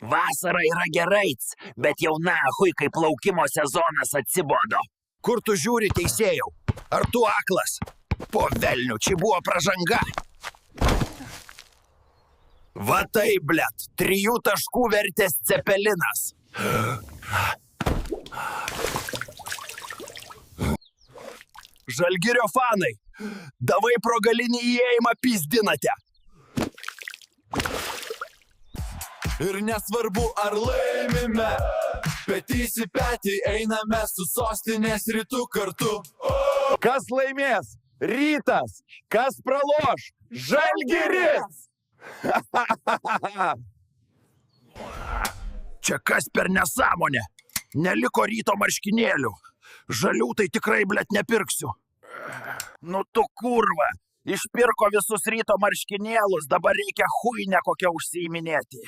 Vasara yra gerai, bet jau nahui, kai plaukimo sezonas atsibodo. Kur tu žiūri, teisėjau? Ar tu aklas? Po velnių, čia buvo pražanga. Va tai, blet, 3 taškų vertės cepelinas. Žalgirio fanai, davai pro galinį įėjimą pizdinate. Ir nesvarbu, ar laimime, petys į petį einame su sostinės Rytu kartu. Kas laimės? Rytas. Kas praloš? Žalgiris! Čia kas per nesąmonę? Neliko Ryto marškinėlių. Žalių tai tikrai, blet, nepirksiu. Nu tu kurva, išpirko visus Ryto marškinėlus, dabar reikia chuinę kokią užsiiminėti.